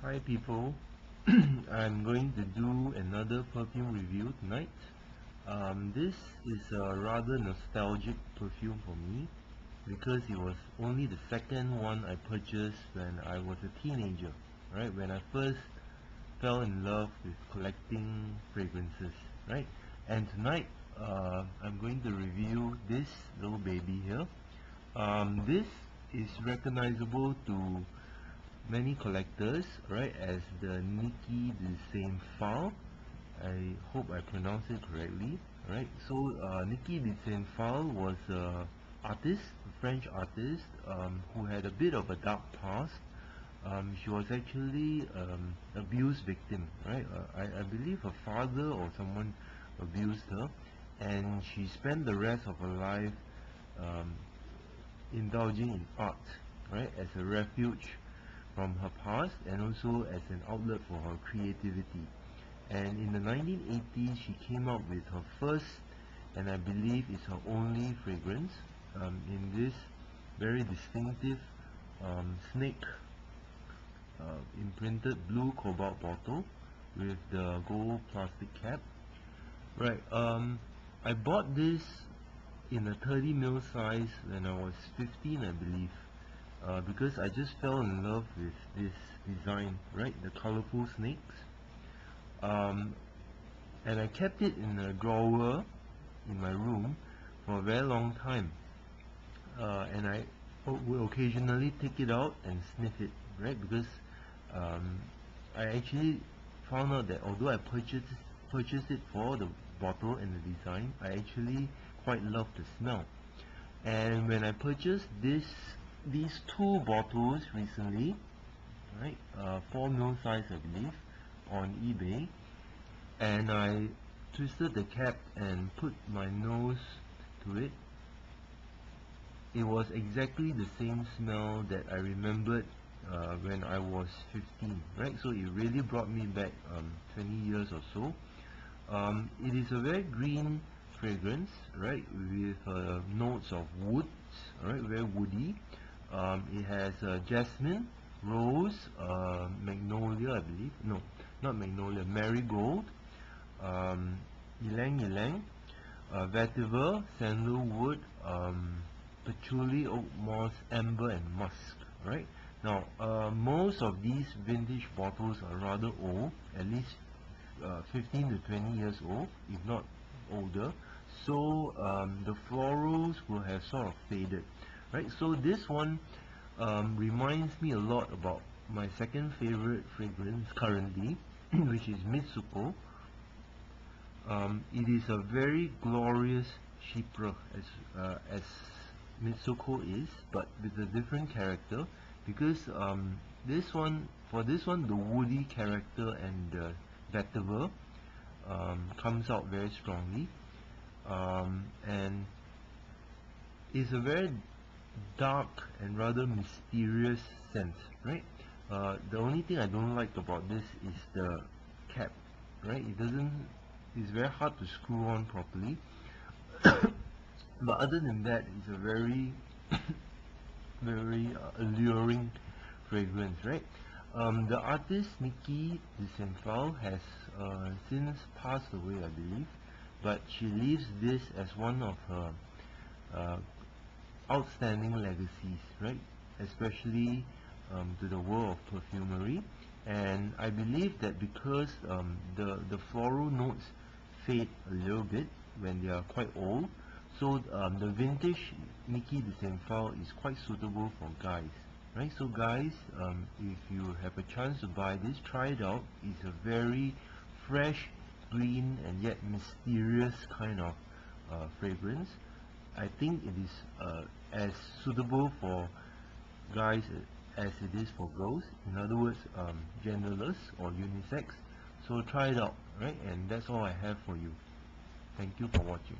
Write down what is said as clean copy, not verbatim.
Hi people, I'm going to do another perfume review tonight. This is a rather nostalgic perfume for me because it was only the second one I purchased when I was a teenager, right? When I first fell in love with collecting fragrances, right? And tonight I'm going to review this little baby here. This is recognizable to many collectors, right, as the Niki the Phalle. I hope I pronounced it correctly, right? So Niki the Phalle was a artist, a French artist, who had a bit of a dark past. She was actually abuse victim, right? I believe her father or someone abused her, and she spent the rest of her life um, indulging in art, right, as a refuge from her past and also as an outlet for her creativity. And in the 1980s, she came out with her first, and I believe it's her only fragrance, in this very distinctive snake imprinted blue cobalt bottle with the gold plastic cap. Right, I bought this in a 30 ml size when I was 15, I believe, because I just fell in love with this design, right? The colorful snakes. And I kept it in a drawer in my room for a very long time. And I will occasionally take it out and sniff it, right? Because I actually found out that although I purchased it for the bottle and the design, I actually quite love the smell. And when I purchased these two bottles recently, right, 4 ml size I believe, on eBay, and I twisted the cap and put my nose to it, it was exactly the same smell that I remembered when I was 15, right? So it really brought me back 20 years or so. It is a very green fragrance, right, with notes of woods, right, very woody. It has jasmine, rose, magnolia, I believe. No, not magnolia, marigold, ylang ylang, vetiver, sandalwood, patchouli, oak moss, amber, and musk. Right now, most of these vintage bottles are rather old, at least 15 to 20 years old, if not older. So the florals will have sort of faded, right? So this one reminds me a lot about my second favorite fragrance currently, which is Mitsuko. It is a very glorious Chypre as Mitsuko is, but with a different character, because for this one the woody character and the vetiver comes out very strongly, and it's a very dark and rather mysterious scent, right? The only thing I don't like about this is the cap, right? It's very hard to screw on properly. But other than that, it's a very very alluring fragrance, right? The artist Niki the Phalle has since passed away, I believe, but she leaves this as one of her outstanding legacies, right? Especially to the world of perfumery. And I believe that because the floral notes fade a little bit when they are quite old, so the vintage Niki the Phalle is quite suitable for guys, right? So guys, if you have a chance to buy this, try it out. It's a very fresh, green, and yet mysterious kind of fragrance. I think it is as suitable for guys as it is for girls. In other words, genderless or unisex. So try it out, right? And that's all I have for you. Thank you for watching.